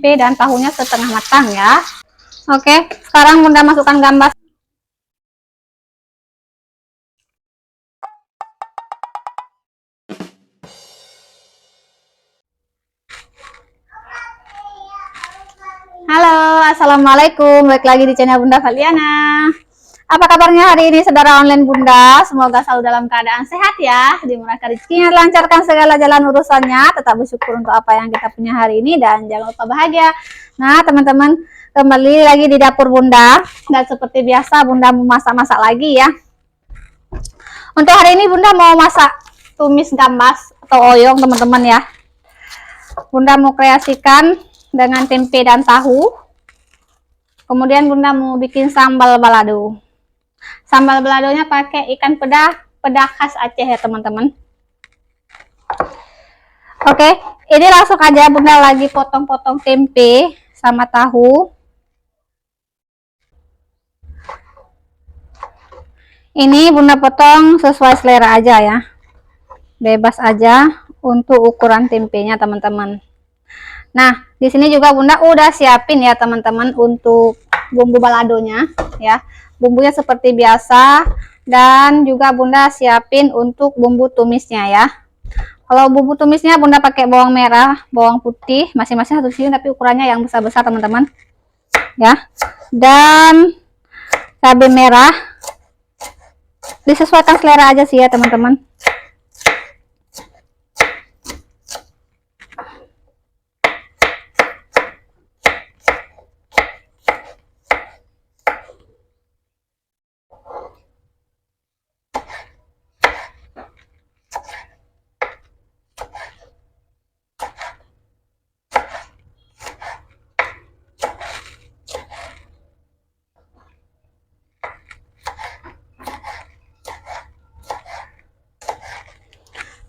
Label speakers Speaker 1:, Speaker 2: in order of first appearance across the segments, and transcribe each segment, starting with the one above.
Speaker 1: tempe dan tahunya setengah matang ya. Oke, sekarang Bunda masukkan gambas. Halo, assalamualaikum. Balik lagi di channel Bunda Valiana. Apa kabarnya hari ini saudara online Bunda? Semoga selalu dalam keadaan sehat ya, dimurahkan rezekinya, lancarkan segala jalan urusannya, tetap bersyukur untuk apa yang kita punya hari ini, dan jangan lupa bahagia. Nah teman-teman, kembali lagi di dapur Bunda, dan seperti biasa Bunda mau masak-masak lagi ya. Untuk hari ini Bunda mau masak tumis gambas atau oyong teman-teman ya. Bunda mau kreasikan dengan tempe dan tahu. Kemudian Bunda mau bikin sambal balado. Sambal baladonya pakai ikan peda khas Aceh ya teman-teman. Oke, ini langsung aja Bunda lagi potong-potong tempe sama tahu. Ini Bunda potong sesuai selera aja ya. Bebas aja untuk ukuran tempenya teman-teman. Nah, di sini juga Bunda udah siapin ya teman-teman untuk bumbu baladonya ya. Bumbunya seperti biasa, dan juga Bunda siapin untuk bumbu tumisnya ya. Kalau bumbu tumisnya Bunda pakai bawang merah, bawang putih, masing-masing satu siung tapi ukurannya yang besar-besar teman-teman ya. Dan cabai merah, disesuaikan selera aja sih ya teman-teman.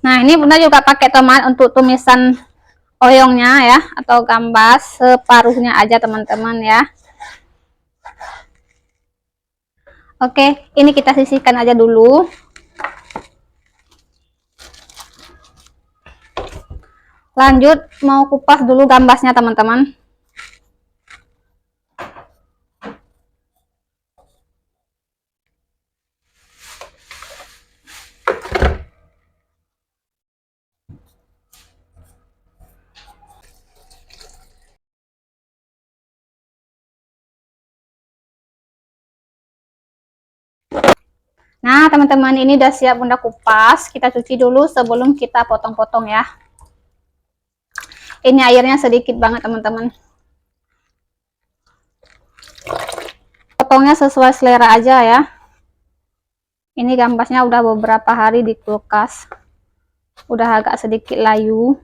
Speaker 1: Nah, ini Bunda juga pakai tomat untuk tumisan oyongnya ya, atau gambas separuhnya aja teman-teman ya. Oke, ini kita sisihkan aja dulu. Lanjut mau kupas dulu gambasnya teman-teman. Nah teman-teman, ini udah siap Bunda kupas. Kita cuci dulu sebelum kita potong-potong ya. Ini airnya sedikit banget teman-teman. Potongnya sesuai selera aja ya. Ini gambasnya udah beberapa hari di kulkas, udah agak sedikit layu.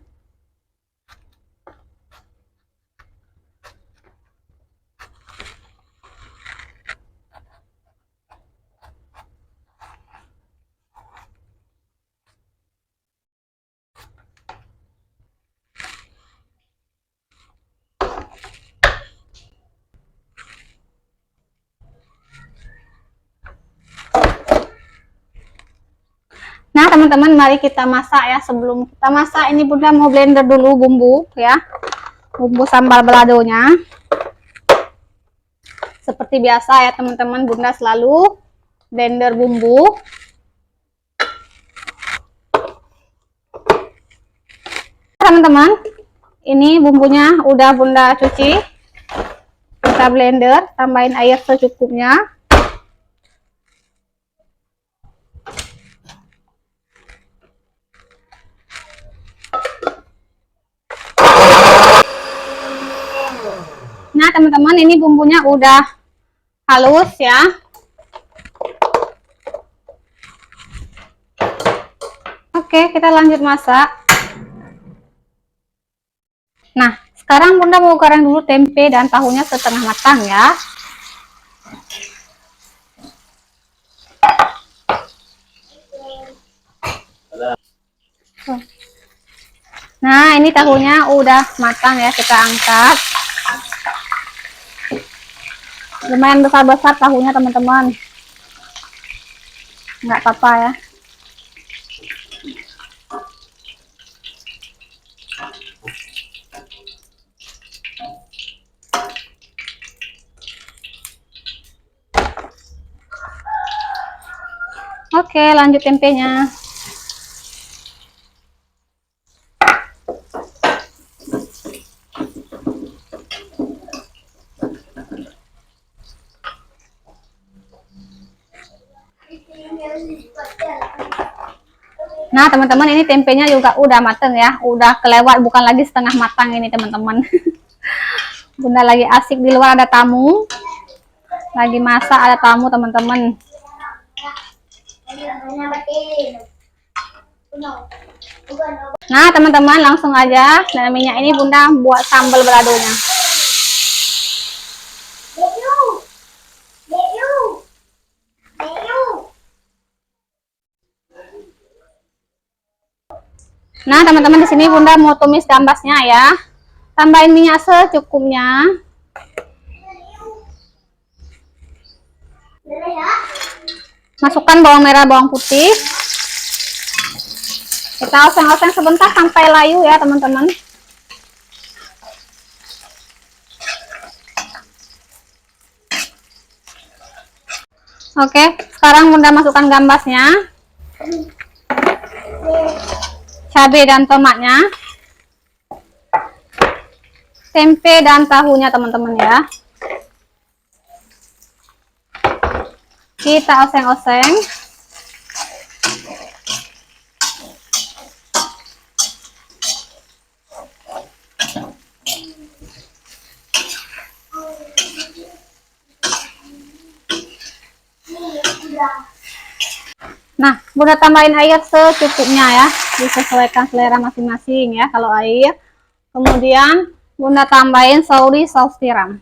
Speaker 1: Nah teman-teman, mari kita masak ya. Sebelum kita masak ini Bunda mau blender dulu bumbu ya, bumbu sambal baladonya. Seperti biasa ya teman-teman, Bunda selalu blender bumbu. Teman-teman, ini bumbunya udah Bunda cuci, kita blender, tambahin air secukupnya. Nah teman-teman, ini bumbunya udah halus ya. Oke, kita lanjut masak. Nah sekarang Bunda mau goreng dulu tempe dan tahunya setengah matang ya. Nah ini tahunya udah matang ya, kita angkat. Lumayan besar-besar tahunya teman-teman, nggak apa-apa ya. Oke, lanjut tempenya. Nah, teman-teman, ini tempenya juga udah mateng ya, udah kelewat, bukan lagi setengah matang ini, teman-teman. Bunda lagi asik di luar, ada tamu. Lagi masak, ada tamu, teman-teman. Nah, teman-teman, langsung aja dalam minyak ini Bunda buat sambal baladonya. Nah, teman-teman, di sini Bunda mau tumis gambasnya ya. Tambahin minyak secukupnya. Masukkan bawang merah, bawang putih. Kita oseng-oseng sebentar sampai layu ya, teman-teman. Oke, sekarang Bunda masukkan gambasnya, cabai dan tomatnya, tempe dan tahunya, teman-teman ya. Kita oseng-oseng. Nah, Bunda tambahin air secukupnya ya, disesuaikan selera masing-masing ya kalau air. Kemudian Bunda tambahin saus tiram.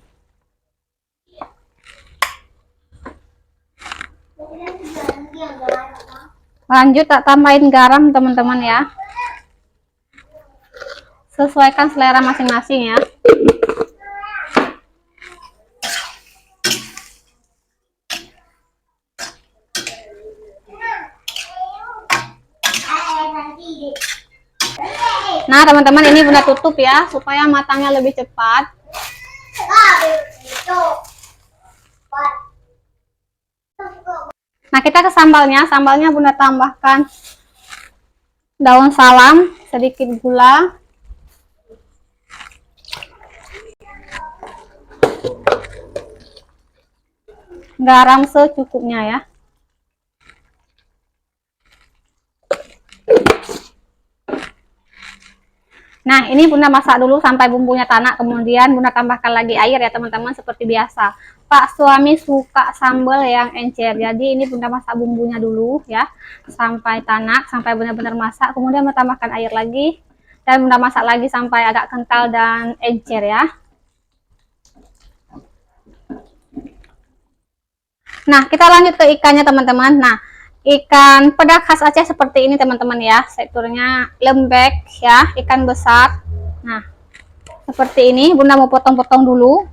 Speaker 1: Lanjut tak tambahin garam, teman-teman ya. Sesuaikan selera masing-masing ya. Nah, teman-teman, ini Bunda tutup ya supaya matangnya lebih cepat. Nah, kita ke sambalnya. Sambalnya Bunda tambahkan daun salam, sedikit gula, garam secukupnya ya. Nah, ini Bunda masak dulu sampai bumbunya tanak, kemudian Bunda tambahkan lagi air ya, teman-teman, seperti biasa. Pak suami suka sambal yang encer, jadi ini Bunda masak bumbunya dulu ya, sampai tanak, sampai benar-benar masak, kemudian Bunda tambahkan air lagi, dan Bunda masak lagi sampai agak kental dan encer ya. Nah, kita lanjut ke ikannya, teman-teman. Nah, ikan pedak khas Aceh seperti ini, teman-teman ya, teksturnya lembek ya, ikan besar. Nah, seperti ini. Bunda mau potong-potong dulu.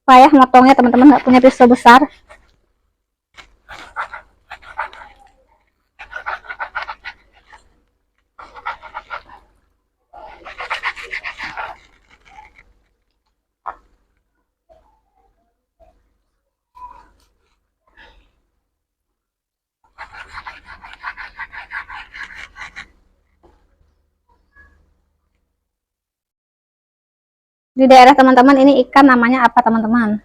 Speaker 1: Payah motongnya, teman-teman, nggak punya pisau besar. Di daerah teman-teman ini ikan namanya apa, teman-teman?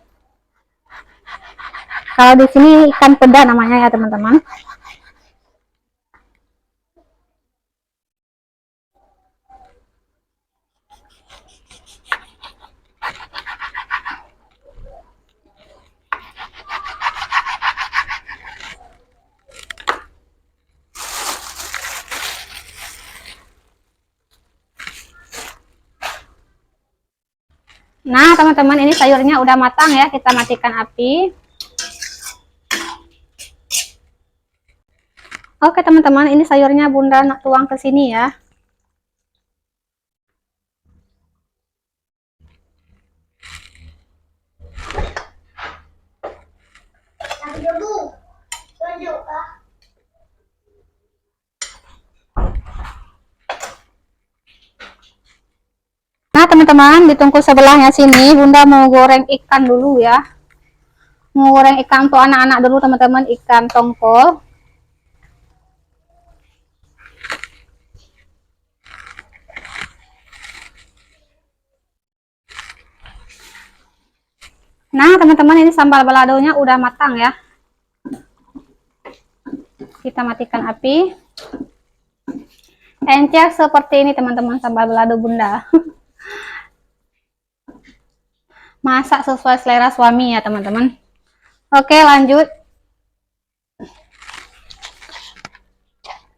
Speaker 1: Kalau di sini ikan peda namanya ya, teman-teman. Nah, teman-teman, ini sayurnya udah matang ya, kita matikan api. Oke, teman-teman, ini sayurnya Bunda nak tuang ke sini ya. teman-teman, di tungku sebelahnya sini Bunda mau goreng ikan dulu ya. Mau goreng ikan untuk anak-anak dulu teman-teman, ikan tongkol. Nah teman-teman, ini sambal baladonya udah matang ya. Kita matikan api. Encer seperti ini teman-teman sambal balado Bunda. Masak sesuai selera suami ya teman-teman. Oke lanjut.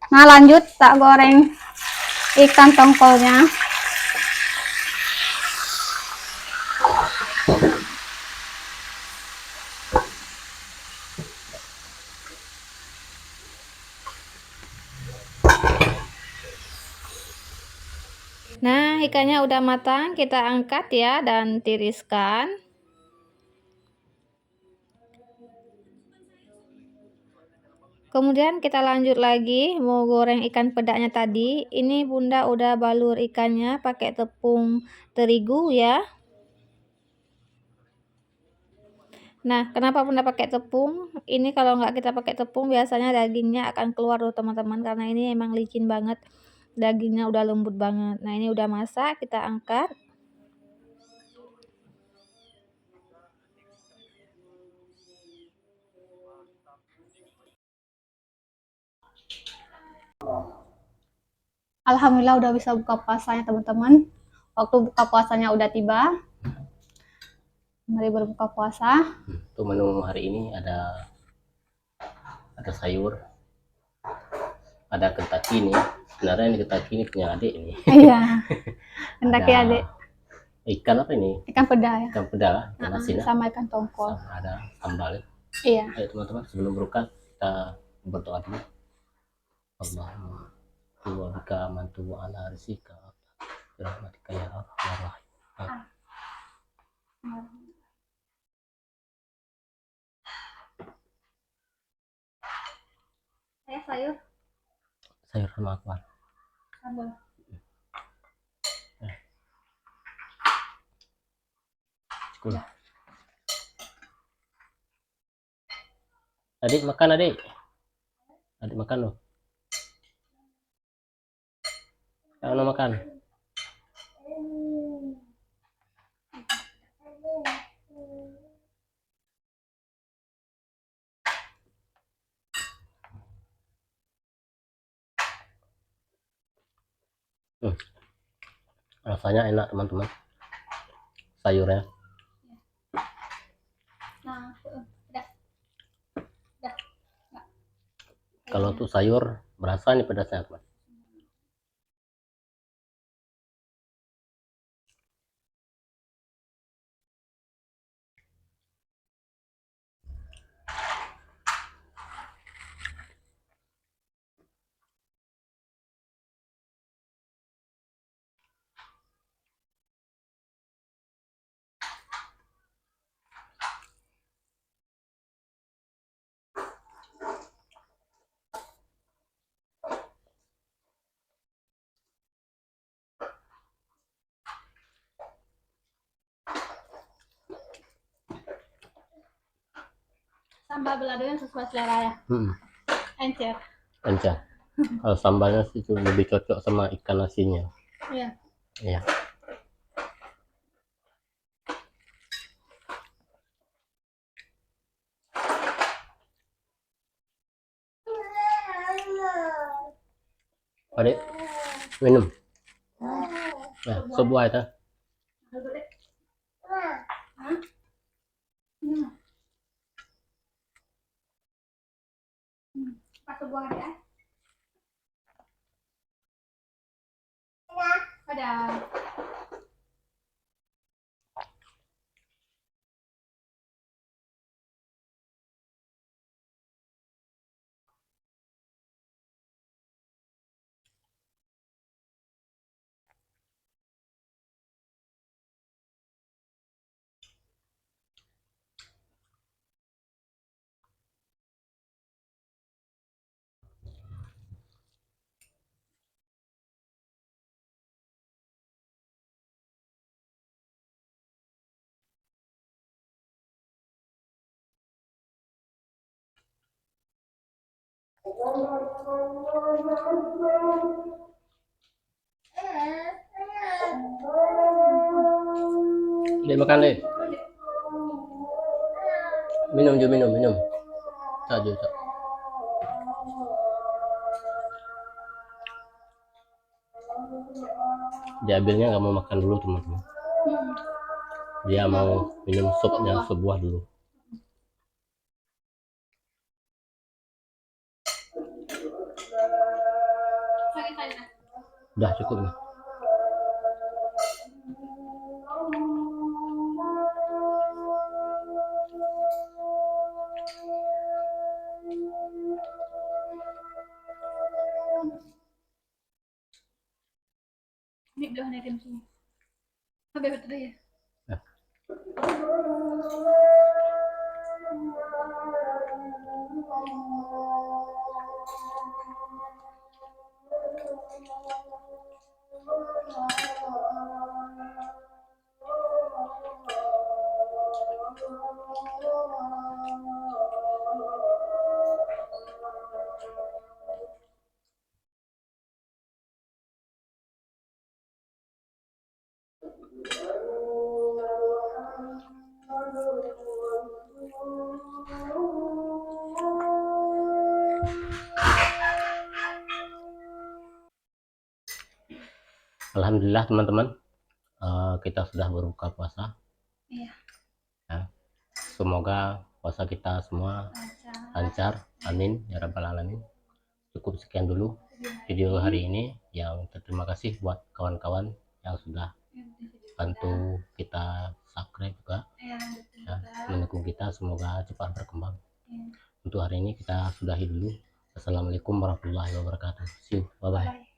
Speaker 1: Nah lanjut tak goreng ikan tongkolnya. Nah ikannya udah matang, kita angkat ya dan tiriskan. Kemudian kita lanjut lagi mau goreng ikan pedaknya tadi. Ini Bunda udah balur ikannya pakai tepung terigu ya. Nah, kenapa Bunda pakai tepung? Ini kalau nggak kita pakai tepung biasanya dagingnya akan keluar loh teman-teman, karena ini emang licin banget. Dagingnya udah lembut banget. Nah, ini udah masak, kita angkat. Alhamdulillah udah bisa buka puasanya teman-teman. Waktu buka puasanya udah tiba. Mari berbuka puasa.
Speaker 2: Untuk menu hari ini ada sayur, ada Kentucky nih. Sebenarnya ini Kentucky ini punya adik ini.
Speaker 1: Iya. Kentucky
Speaker 2: Ada
Speaker 1: adik.
Speaker 2: ikan apa ini?
Speaker 1: Ikan peda ya.
Speaker 2: Ikan peda lah, ikan asin
Speaker 1: sama ikan tongkol.
Speaker 2: sama ada sambal.
Speaker 1: Iya.
Speaker 2: Ayo teman-teman, sebelum berbuka kita berdoa dulu. Allahumma wa bika mantu wa ala rizika rahmatika ya arhamar rahim.
Speaker 1: Saya sayur.
Speaker 2: Sayur sama apa?
Speaker 1: Sambal.
Speaker 2: Sekolah. Adik makan adik. Adik makan loh. Jangan makan. Rasanya enak teman-teman, sayurnya.
Speaker 1: Nah,
Speaker 2: Kalau untuk sayur berasa nih pedasnya teman.
Speaker 1: sambal baladonya sesuai selera ya. Encer.
Speaker 2: Encer. Kalau sambalnya sih lebih cocok sama ikan asinnya.
Speaker 1: Iya.
Speaker 2: Iya. Adik, minum. Nah, sebuah itu.
Speaker 1: Pas sebuah ya. Ada.
Speaker 2: Dek makan dek. Minum juga minum. Tak juga. Diambilnya nggak mau makan dulu teman-teman. Dia mau minum supnya sebuah dulu. Udah cukup nih.
Speaker 1: Ini udah naikin sini. Sampai betul ya.
Speaker 2: Nah. Alhamdulillah teman-teman, kita sudah berbuka puasa.
Speaker 1: Iya.
Speaker 2: Ya. Semoga puasa kita semua lancar. Amin ya rabbal alamin. Cukup sekian dulu video hari ini. Yang terima kasih buat kawan-kawan yang sudah bantu kita subscribe juga, ya, mendukung kita, semoga cepat berkembang. Untuk hari ini kita sudahi dulu. Assalamualaikum warahmatullahi wabarakatuh. See you, bye bye.